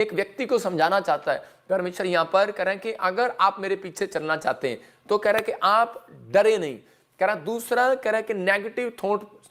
एक व्यक्ति को समझाना चाहता है। परमेश्वर यहाँ पर कह रहे हैं कि अगर आप मेरे पीछे चलना चाहते हैं तो कह रहा है कि आप डरे नहीं। कह रहा दूसरा कह रहा है कि नेगेटिव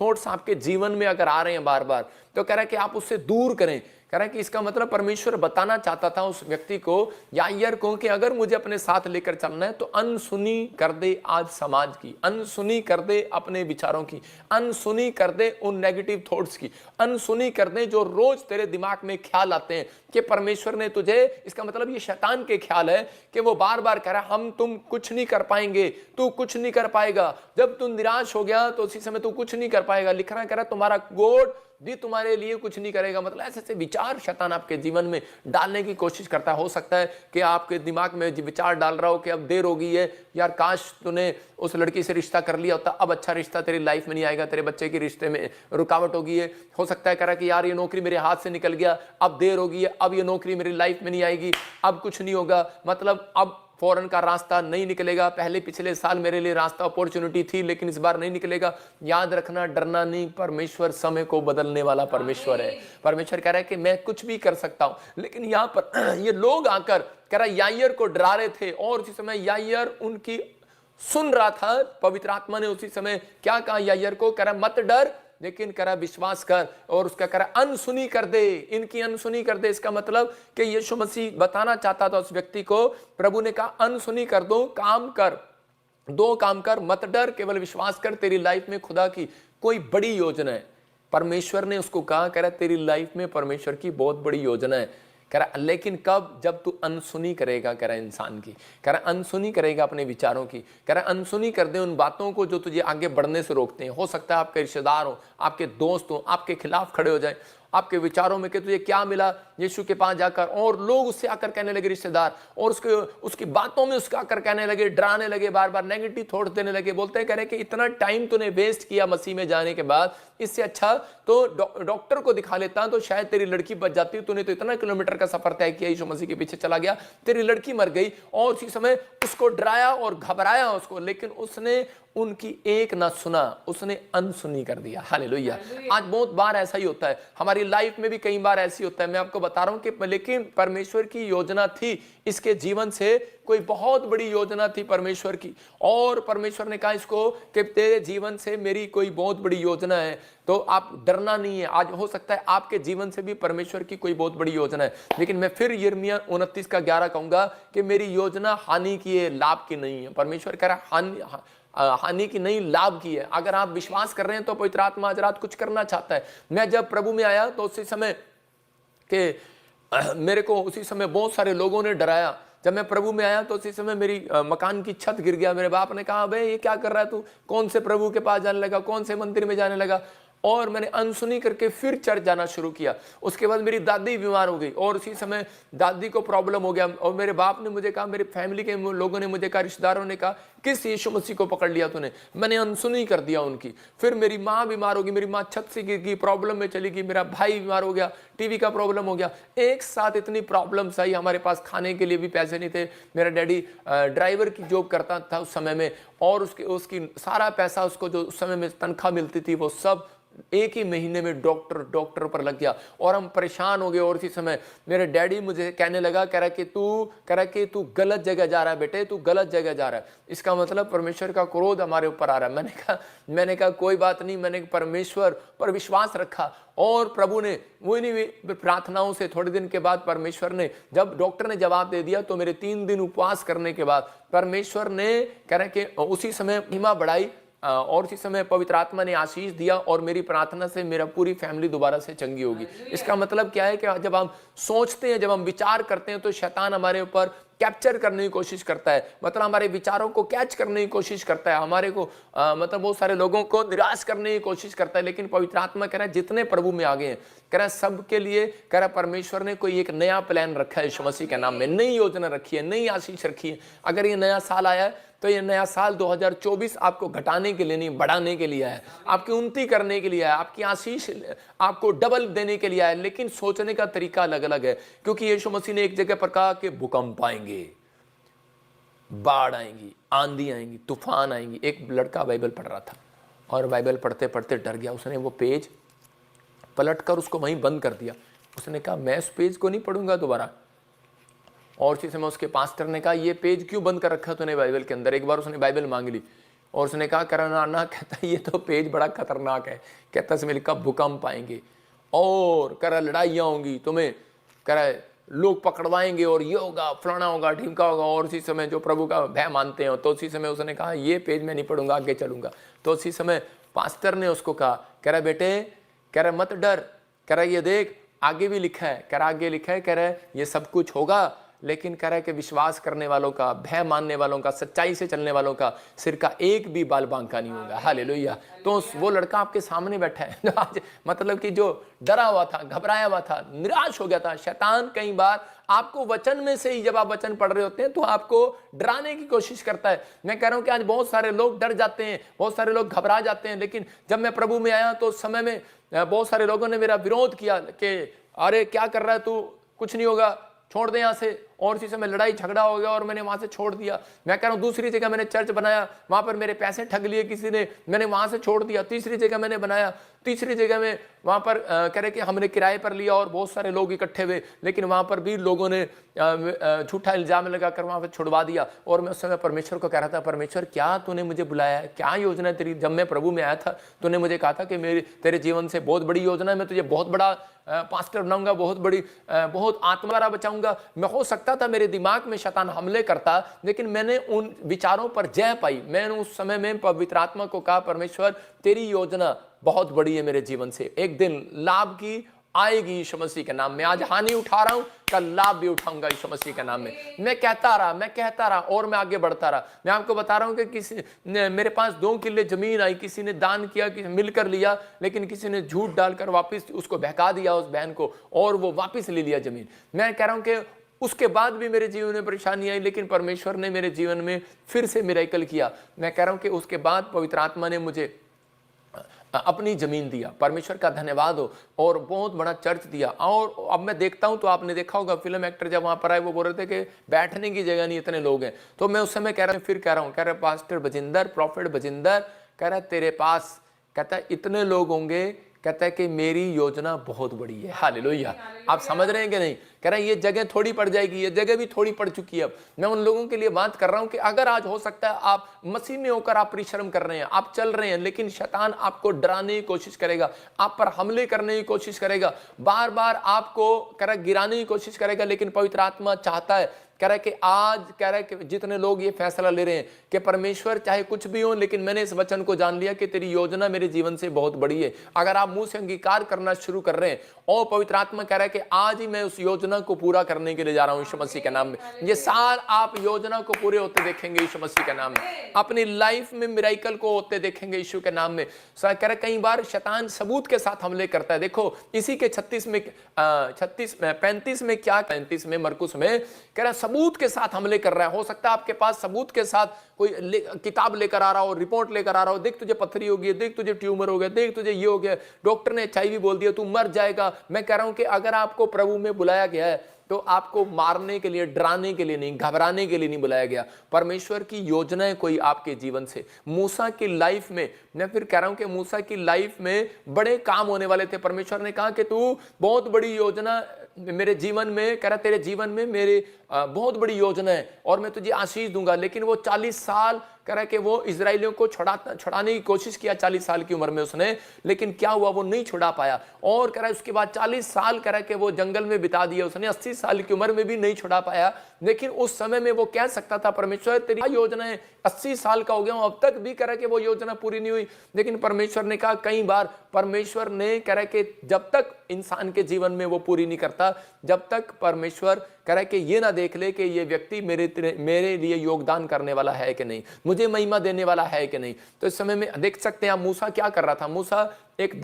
थॉट्स आपके जीवन में अगर आ रहे हैं बार बार, तो कह रहा है कि आप उससे दूर करें। कह रहा है कि इसका मतलब परमेश्वर बताना चाहता था उस व्यक्ति को, याईर को, कि अगर मुझे अपने साथ लेकर चलना है तो अनसुनी कर दे आज समाज की, अनसुनी कर दे अपने विचारों की, अनसुनी कर दे उन नेगेटिव थॉट्स की, अनसुनी कर दे जो रोज तेरे दिमाग में ख्याल आते हैं कि परमेश्वर ने तुझे, इसका मतलब ये शैतान के ख्याल है कि वो बार बार कह रहा है हम तुम कुछ नहीं कर पाएंगे, तू कुछ नहीं कर पाएगा, जब तू निराश हो गया तो उसी समय तू कुछ नहीं कर पाएगा। लिख रहा है, कह रहा तुम्हारा गॉड भी तुम्हारे लिए कुछ नहीं करेगा। मतलब ऐसे ऐसे विचार शैतान आपके जीवन में डालने की कोशिश करता है। हो सकता है कि आपके दिमाग में विचार डाल रहा हो कि अब देर हो गई है यार, काश तूने उस लड़की से रिश्ता कर लिया होता, अब अच्छा रिश्ता तेरी लाइफ में नहीं आएगा, तेरे बच्चे के रिश्ते में रुकावट हो गई है। हो सकता है कह रहा कि यार ये नौकरी मेरे हाथ से निकल गया, अब देर हो गई है, अब ये नौकरी मेरी लाइफ में नहीं आएगी, अब कुछ नहीं होगा, मतलब अब फॉरेन का रास्ता नहीं निकलेगा, पहले पिछले साल मेरे लिए रास्ता अपॉर्चुनिटी थी लेकिन इस बार नहीं निकलेगा। याद रखना, डरना नहीं, परमेश्वर समय को बदलने वाला परमेश्वर है। परमेश्वर कह रहा है कि मैं कुछ भी कर सकता हूं। लेकिन यहां पर ये लोग आकर कह रहा याईर को डरा रहे थे और उसी समय याईर उनकी सुन रहा था। पवित्र आत्मा ने उसी समय क्या कहा याईर को, कह रहा मत डर, लेकिन कह रहा विश्वास कर, और उसका कह रहा अनसुनी कर दे, इनकी अनसुनी कर दे। इसका मतलब कि यीशु मसीह बताना चाहता था उस व्यक्ति को, प्रभु ने कहा अनसुनी कर दो, काम कर, दो काम कर, मत डर, केवल विश्वास कर, तेरी लाइफ में खुदा की कोई बड़ी योजना है। परमेश्वर ने उसको कहा, कह रहा तेरी लाइफ में परमेश्वर की बहुत बड़ी योजना है। कह रहा लेकिन कब, जब तू अनसुनी करेगा, कह रहा इंसान की, कह रहा अनसुनी करेगा अपने विचारों की, कह रहा अनसुनी कर दे उन बातों को जो तुझे आगे बढ़ने से रोकते हैं। हो सकता है आपके रिश्तेदार हो, आपके दोस्त हो, आपके खिलाफ खड़े हो जाए आपके विचारों में कि तुझे क्या मिला यीशु के पास जाकर, और लोग उससे आकर कहने लगे रिश्तेदार, और उसकी बातों में उसका आकर कहने लगे, डराने लगे, बार बार नेगेटिव थॉट देने लगे, बोलते कह रहे कि इतना टाइम तूने वेस्ट किया मसीह में जाने के बाद, इससे अच्छा तो डॉक्टर को दिखा लेता तो शायद तेरी लड़की बच जाती, तूने तो इतना किलोमीटर का सफर तय किया, यीशु मसीह के पीछे चला गया, तेरी लड़की मर गई। और उसी समय उसको डराया और घबराया उसको, लेकिन उसने उनकी एक ना सुना, उसने अनसुनी कर दिया। हालेलुया। आज बहुत बार ऐसा ही होता है, हमारी लाइफ में भी कई बार ऐसी होता है। मैं आपको बता रहा हूं कि लेकिन परमेश्वर की योजना थी इसके जीवन से, कोई बहुत बड़ी योजना थी परमेश्वर की, और परमेश्वर ने कहा इसको कि तेरे जीवन से मेरी कोई बहुत बड़ी योजना है, तो आप डरना नहीं है। आज हो सकता है आपके जीवन से भी परमेश्वर की कोई बहुत बड़ी योजना है, लेकिन मैं फिर यिर्मयाह 29:11 कहूंगा कि मेरी योजना हानि की है, लाभ की नहीं है। परमेश्वर कह रहा हानि की नहीं, लाभ की है। अगर आप विश्वास कर रहे हैं तो पवित्र आत्मा आज रात कुछ करना चाहता है। मैं जब प्रभु में आया तो उसी समय के मेरे को उसी समय बहुत सारे लोगों ने डराया। जब मैं प्रभु में आया तो उसी समय मेरी मकान की छत गिर गया। मेरे बाप ने कहा बे ये क्या कर रहा है तू, कौन से प्रभु के पास जाने लगा, कौन से मंदिर में जाने लगा। और मैंने अनसुनी करके फिर चर्च जाना शुरू किया। उसके बाद मेरी दादी बीमार हो गई और उसी समय दादी को प्रॉब्लम हो गया, और मेरे बाप ने मुझे कहा, मेरे फैमिली के लोगों ने मुझे कहा, रिश्तेदारों ने कहा किस यीशु मसीह को पकड़ लिया तूने। मैंने अनसुनी कर दिया उनकी। फिर मेरी माँ बीमार होगी, मेरी माँ छत से गिर गई, प्रॉब्लम में चली गई, मेरा भाई बीमार हो गया, टीवी का प्रॉब्लम हो गया, एक साथ इतनी प्रॉब्लम्स आई। हमारे पास खाने के लिए भी पैसे नहीं थे। मेरा डैडी ड्राइवर की जॉब करता था उस समय में, और उसकी सारा पैसा उसको जो उस समय में तनख्वाह मिलती थी वो सब एक ही महीने में डॉक्टर पर लग गया, और हम परेशान हो गए। और इसी समय मेरे डैडी मुझे कहने लगा, कह रहा कि तू गलत जगह जा रहा है बेटे, तू गलत जगह जा रहा है। इसका मतलब परमेश्वर का क्रोध हमारे ऊपर आ रहा है। मैंने कहा कोई बात नहीं। मैंने परमेश्वर पर विश्वास रखा, और प्रभु ने वही प्रार्थनाओं से थोड़े दिन के बाद परमेश्वर ने, जब डॉक्टर ने जवाब दे दिया तो मेरे 3 दिन उपवास करने के बाद परमेश्वर ने कह रहे कि उसी समय महिमा बढ़ाई, और इसी समय पवित्र आत्मा ने आशीष दिया, और मेरी प्रार्थना से मेरा पूरी फैमिली दोबारा से चंगी होगी। इसका मतलब क्या है कि जब हम सोचते हैं, जब हम विचार करते हैं, तो शैतान हमारे ऊपर कैप्चर करने की कोशिश करता है, मतलब हमारे विचारों को कैच करने की कोशिश करता है, हमारे को मतलब बहुत सारे लोगों को निराश करने की कोशिश करता है। लेकिन पवित्र आत्मा कह रहा है जितने प्रभु में आ गए हैं, कह रहा है सबके लिए, कह रहा है परमेश्वर ने कोई एक नया प्लान रखा है यीशु मसीह के नाम में, नई योजना रखी है, नई आशीष रखी है। अगर ये नया साल आया है तो ये नया साल 2024 आपको घटाने के लिए नहीं, बढ़ाने के लिए है, आपकी उन्नति करने के लिए है, आपकी आशीष आपको डबल देने के लिए है। लेकिन सोचने का तरीका अलग अलग है, क्योंकि यीशु मसीह ने एक जगह पर कहा कि भूकंप आएंगे, बाढ़ आएंगी, आंधी आएंगी, तूफान आएंगी। एक लड़का बाइबल पढ़ रहा था और बाइबल पढ़ते पढ़ते डर गया। उसने वो पेज पलट कर उसको वहीं बंद कर दिया उसने कहा मैं उस पेज को नहीं पढ़ूंगा दोबारा। और उसी समय उसके पास्टर ने कहा ये पेज क्यों बंद कर रखा तूने बाइबल के अंदर। एक बार उसने बाइबल मांग ली और उसने कहा करना ना, कहता ये तो पेज बड़ा खतरनाक है, कहता इसमें लिखा भूकंप आएंगे और कह रहा लड़ाइयाँ होंगी, तुम्हें कह रहा लोग पकड़वाएंगे और ये होगा फलाना होगा ढीमका होगा। और उसी समय जो प्रभु का भय मानते हैं, तो उसी समय उसने कहा ये पेज मैं नहीं पढ़ूंगा, आगे चलूंगा। तो उसी समय पास्टर ने उसको कहा, कह रहा बेटे, कह रहा मत डर, कह रहा ये देख आगे भी लिखा है, कह रहा आगे लिखा है, कह रहा ये सब कुछ होगा, लेकिन कह रहा है कि विश्वास करने वालों का, भय मानने वालों का, सच्चाई से चलने वालों का सिर का एक भी बाल बांका नहीं होगा। हालेलुया। तो वो लड़का आपके सामने बैठा है आज, मतलब कि जो डरा हुआ था, घबराया हुआ था, निराश हो गया था। शैतान कई बार आपको वचन में से ही, जब आप वचन पढ़ रहे होते हैं, तो आपको डराने की कोशिश करता है। मैं कह रहा हूं कि आज बहुत सारे लोग डर जाते हैं, बहुत सारे लोग घबरा जाते हैं, लेकिन जब मैं प्रभु में आया तो उस समय में बहुत सारे लोगों ने मेरा विरोध किया कि अरे क्या कर रहा है तू, कुछ नहीं होगा, छोड़ दे यहाँ से। और इसी समय लड़ाई झगड़ा हो गया और मैंने वहां से छोड़ दिया। मैं कह रहा हूँ दूसरी जगह मैंने चर्च बनाया, वहां पर मेरे पैसे ठग लिए किसी ने, मैंने वहां से छोड़ दिया। तीसरी जगह मैंने बनाया, तीसरी जगह में वहां पर कह रहे कि हमने किराए पर लिया और बहुत सारे लोग इकट्ठे हुए, लेकिन वहां पर भी लोगों ने झूठा इल्जाम लगाकर वहां पर छुड़वा दिया। और मैं उस समय परमेश्वर को कह रहा था, परमेश्वर क्या तूने मुझे बुलाया है, क्या योजना है तेरी। जब मैं प्रभु में आया था तूने मुझे कहा था कि मेरे तेरे जीवन से बहुत बड़ी योजना है, मैं तुझे बहुत बड़ा पास्टर बनाऊंगा, बहुत आत्मा द्वारा बचाऊंगा। मैं हो सकता था मेरे दिमाग में शैतान हमले करता, लेकिन मैंने उन विचारों पर जय पाई। मैंने उस समय में पवित्र आत्मा को कहा, परमेश्वर तेरी योजना बहुत बड़ी है मेरे जीवन से, एक दिन लाभ की आएगी यीशु मसीह के नाम में। आज हानि उठा रहा हूं, कल लाभ भी उठाऊंगा यीशु मसीह के नाम में। मैं कहता रहा और मैं आगे बढ़ता रहा। मैं आपको बता रहा हूं कि किसी ने, मेरे पास 2 किले जमीन आई, किसी ने दान किया, किसी मिलकर लिया, लेकिन किसी ने झूठ डालकर वापस उसको बहका दिया उस बहन को, और वो वापस ले लिया जमीन। मैं कह रहा हूं कि उसके बाद भी मेरे जीवन में परेशानी आई, लेकिन परमेश्वर ने मेरे जीवन में फिर से मिरेकल किया। मैं कह रहा हूं कि उसके बाद पवित्र आत्मा ने मुझे अपनी जमीन दिया, परमेश्वर का धन्यवाद हो, और बहुत बड़ा चर्च दिया। और अब मैं देखता हूं, तो आपने देखा होगा फिल्म एक्टर जब वहां पर आए, वो बोल रहे थे कि बैठने की जगह नहीं, इतने लोग हैं। तो मैं उस समय कह रहा हूं, फिर कह रहा हूं, कह रहा पास्टर बजिंदर, प्रॉफिट बजिंदर, कह रहा तेरे पास, कहता है इतने लोग होंगे, कहता है कि मेरी योजना बहुत बड़ी है। हालेलुया। आप समझ रहे हैं कि नहीं। कह रहा है ये जगह थोड़ी पड़ जाएगी, ये जगह भी थोड़ी पड़ चुकी है। अब मैं उन लोगों के लिए बात कर रहा हूं कि अगर आज हो सकता है आप मसीह में होकर आप परिश्रम कर रहे हैं, आप चल रहे हैं, लेकिन शैतान आपको डराने की कोशिश करेगा, आप पर हमले करने की कोशिश करेगा, बार बार आपको कह रहा गिराने की कोशिश करेगा। लेकिन पवित्र आत्मा चाहता है, कह रहा है कि आज, कह रहा है कि जितने लोग ये फैसला ले रहे हैं कि परमेश्वर चाहे कुछ भी हो, लेकिन मैंने इस वचन को जान लिया कि तेरी योजना मेरे जीवन से बहुत बड़ी है। अगर आप मुंह से अंगीकार करना शुरू कर रहे हैं, और पवित्र आत्मा कह रहा है कि आज ही मैं उस योजना को पूरा करने के लिए जा रहा हूं यीशु मसीह के नाम में। ये साल आप योजना को पूरे होते देखेंगे यीशु मसीह के नाम में, अपनी लाइफ में मिरेकल को होते देखेंगे यीशु के नाम में। कह रहा है कई बार शैतान सबूत के साथ हमले करता है। देखो इसी के 35 में क्या 35 में मरकुस में कह रहा सबूत के साथ हमले कर रहा है। हो सकता है आपके पास सबूत के साथ कोई किताब लेकर आ रहा हो, रिपोर्ट लेकर आ रहा हो, देख तुझे पथरी हो गई, देख तुझे ट्यूमर हो गया, देख तुझे ये हो गया, डॉक्टर ने HIV बोल दिया, तू मर जाएगा। मैं कह रहा हूं कि अगर आपको प्रभु में बुलाया गया है, तो आपको मारने के लिए, डराने के लिए नहीं, घबराने के लिए नहीं बुलाया गया। परमेश्वर की योजनाएं कोई आपके जीवन से, मूसा की लाइफ में, मैं फिर कह रहा हूं कि मूसा की लाइफ में बड़े काम होने वाले थे। परमेश्वर ने कहा कि तू बहुत बड़ी योजना मेरे जीवन में, कह रहा तेरे जीवन में मेरे बहुत बड़ी योजना है और मैं तुझे आशीष दूंगा। लेकिन वो 40 साल कह रहा है कि वो इजराइलियों को छुड़ाने की कोशिश किया 40 साल की उम्र में उसने, लेकिन क्या हुआ, वो नहीं छुड़ा पाया। और कह रहा है उसके बाद 40 साल कह रहा है कि वो जंगल में बिता दिया उसने, 80 साल की उम्र में भी नहीं छुड़ा पाया। लेकिन उस समय में वो कह सकता था, परमेश्वर तेरी योजना है, 80 साल का हो गया हूं, अब तक भी कह रहा है कि वो योजना पूरी नहीं हुई। लेकिन परमेश्वर ने कहा, कई बार परमेश्वर ने कह रहा है कि जब तक इंसान के जीवन में वो पूरी नहीं करता, जब तक परमेश्वर कह रहा है कि ये ना देख ले कि ये व्यक्ति मेरे लिए योगदान करने वाला है कि नहीं, मुझे महिमा देने वाला है कि नहीं। तो इस समय में देख सकते हैं आप मूसा क्या कर रहा था। मूसा एक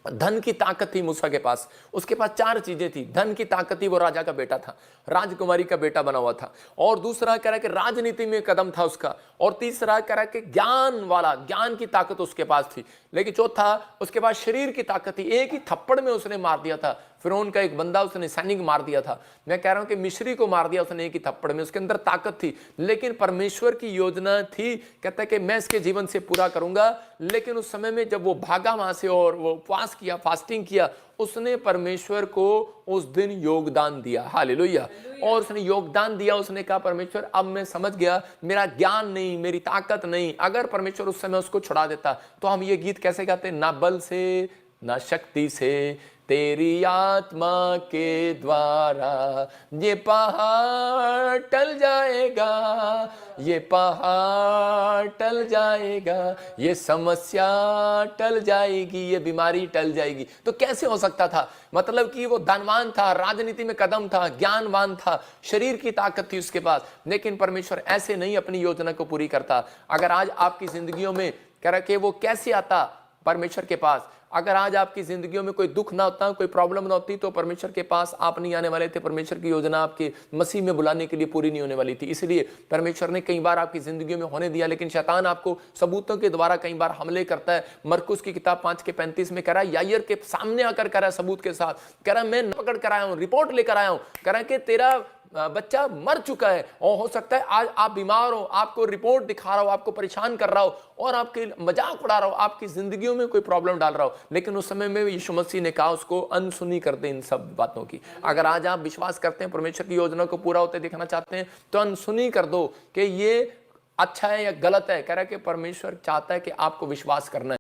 धन की ताकत थी मूसा के पास, उसके पास 4 चीजें थी। धन की ताकत थी, वो राजा का बेटा था, राजकुमारी का बेटा बना हुआ था। और दूसरा कह रहा है कि राजनीति में कदम था उसका। और तीसरा कह रहा है कि ज्ञान की ताकत उसके पास थी। लेकिन चौथा उसके पास शरीर की ताकत थी, एक ही थप्पड़ में उसने मार दिया था फिरौन का एक बंदा उसने सैनिक मार दिया था। मैं कह रहा हूं कि मिस्री को मार दिया उसने एक ही थप्पड़ में, उसके अंदर ताकत थी, लेकिन परमेश्वर की योजना थी, कहता है कि मैं इसके जीवन से पूरा करूंगा। लेकिन उस समय में जब वो भागा वहां से और वो उपवास किया, फास्टिंग किया, उसने परमेश्वर को उस दिन योगदान दिया। हालेलुया। और उसने योगदान दिया, उसने कहा परमेश्वर अब मैं समझ गया, मेरा ज्ञान नहीं, मेरी ताकत नहीं। अगर परमेश्वर उस समय उसको छुड़ा देता तो हम ये गीत कैसे गाते, ना बल से ना शक्ति से, तेरी आत्मा के द्वारा ये पहाड़ टल जाएगा, ये पहाड़ टल जाएगा, ये समस्या टल जाएगी, ये बीमारी टल जाएगी। तो कैसे हो सकता था? मतलब कि वो धनवान था, राजनीति में कदम था, ज्ञानवान था, शरीर की ताकत थी उसके पास, लेकिन परमेश्वर ऐसे नहीं अपनी योजना को पूरी करता। अगर आज आपकी जिंदगियों में कह रहा कि वो कैसे आता परमेश्वर के पास, अगर आज आपकी जिंदगियों में कोई दुख ना होता, कोई प्रॉब्लम ना होती, तो परमेश्वर के पास आप नहीं आने वाले थे। परमेश्वर की योजना आपके मसीह में बुलाने के लिए पूरी नहीं होने वाली थी। इसलिए परमेश्वर ने कई बार आपकी जिंदगियों में होने दिया, लेकिन शैतान आपको सबूतों के द्वारा कई बार हमले करता है। मरकुस की किताब 5:35 में कह रहा है, यायर के सामने आकर कह रहा है, सबूत के साथ कह रहा है, मैं पकड़ कर आया हूं, रिपोर्ट लेकर आया हूं, कह रहा है कि तेरा बच्चा मर चुका है। और हो सकता है आज आप बीमार हो, आपको रिपोर्ट दिखा रहा हो, आपको परेशान कर रहा हो और आपके मजाक उड़ा रहा हो, आपकी जिंदगियों में कोई प्रॉब्लम डाल रहा हो, लेकिन उस समय में यीशु मसीह ने कहा उसको अनसुनी कर दे इन सब बातों की। अगर आज आप विश्वास करते हैं, परमेश्वर की योजना को पूरा होते देखना चाहते हैं, तो अनसुनी कर दो कि ये अच्छा है या गलत है। कह रहा है कि परमेश्वर चाहता है कि आपको विश्वास करना है।